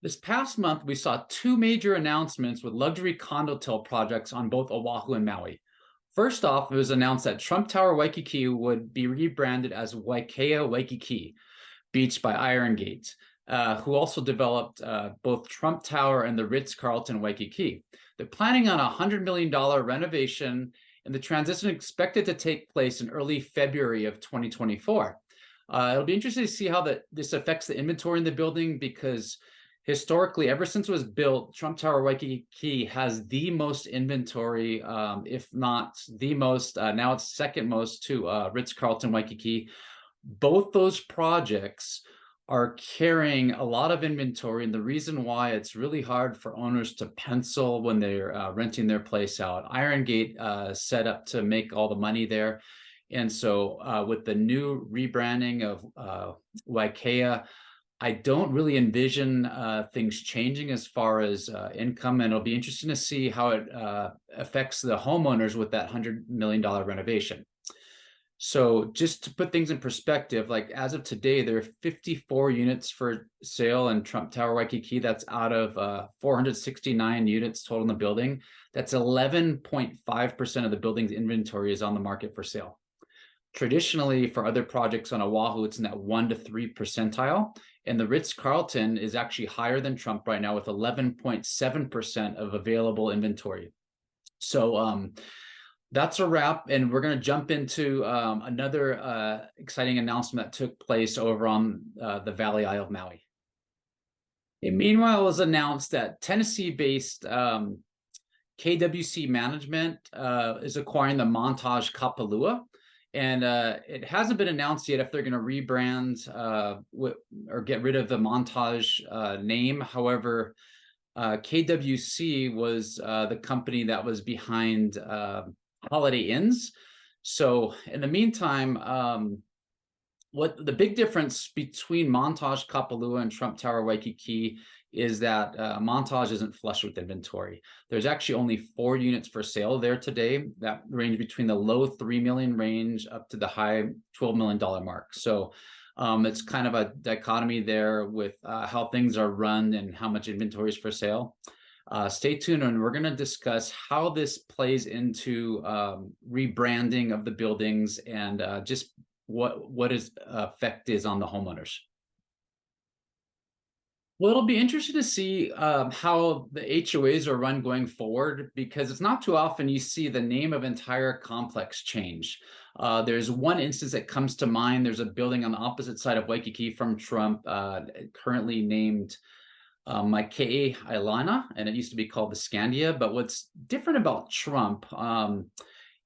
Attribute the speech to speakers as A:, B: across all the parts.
A: This past month, we saw two major announcements with luxury condotel projects on both Oahu and Maui. First off, it was announced that Trump Tower Waikiki would be rebranded as Waikiki Beach by Iron Gate, who also developed both Trump Tower and the Ritz-Carlton Waikiki. They're planning on a $100 million renovation, and the transition is expected to take place in early February of 2024. It'll be interesting to see how this affects the inventory in the building because historically, ever since it was built, Trump Tower Waikiki has the most inventory, if not the most. Now it's second most to Ritz-Carlton Waikiki. Both those projects are carrying a lot of inventory, and the reason why it's really hard for owners to pencil when they're renting their place out. Iron Gate set up to make all the money there. And so with the new rebranding of Waikea, I don't really envision things changing as far as income, and it'll be interesting to see how it affects the homeowners with that $100 million renovation. So just to put things in perspective, like as of today, there are 54 units for sale in Trump Tower Waikiki. That's out of 469 units total in the building. That's 11.5% of the building's inventory is on the market for sale. Traditionally, for other projects on Oahu, it's in that 1 to 3 percentile. And the Ritz-Carlton is actually higher than Trump right now with 11.7% of available inventory. So that's a wrap. And we're going to jump into another exciting announcement that took place over on the Valley Isle of Maui. And meanwhile, it was announced that Tennessee-based KWC Management is acquiring the Montage Kapalua. And it hasn't been announced yet if they're going to rebrand or get rid of the Montage name. However, KWC was the company that was behind Holiday Inns. So in the meantime, what the big difference between Montage Kapalua and Trump Tower Waikiki is that Montage isn't flush with inventory. There's actually only 4 units for sale there today that range between the low $3 million range up to the high $12 million mark. So it's kind of a dichotomy there with how things are run and how much inventory is for sale. Stay tuned, and we're going to discuss how this plays into rebranding of the buildings and just what its effect is on the homeowners. Well, it'll be interesting to see how the HOAs are run going forward, because it's not too often you see the name of entire complex change. There's one instance that comes to mind. There's a building on the opposite side of Waikiki from Trump, currently named Maikei Ailana, and it used to be called the Scandia. But what's different about Trump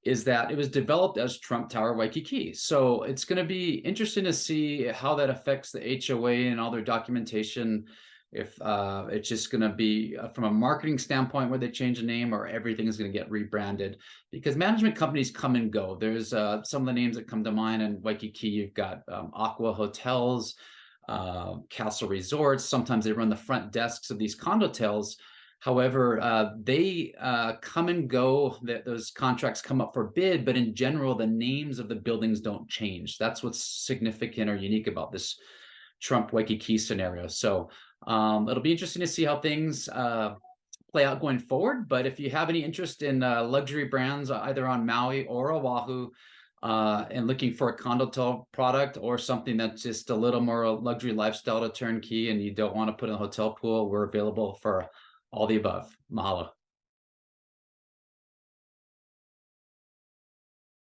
A: is that it was developed as Trump Tower Waikiki. So it's going to be interesting to see how that affects the HOA and all their documentation. If it's just going to be from a marketing standpoint where they change the name, or everything is going to get rebranded, because management companies come and go. There's some of the names that come to mind in Waikiki. You've got Aqua Hotels, Castle Resorts. Sometimes they run the front desks of these condotels. However, they come and go. Those contracts come up for bid, but in general, the names of the buildings don't change. That's what's significant or unique about this Trump Waikiki scenario. So it'll be interesting to see how things play out going forward. But if you have any interest in luxury brands, either on Maui or Oahu, and looking for a condotel product or something that's just a little more luxury lifestyle to turnkey, and you don't want to put in a hotel pool, we're available for all the above. Mahalo.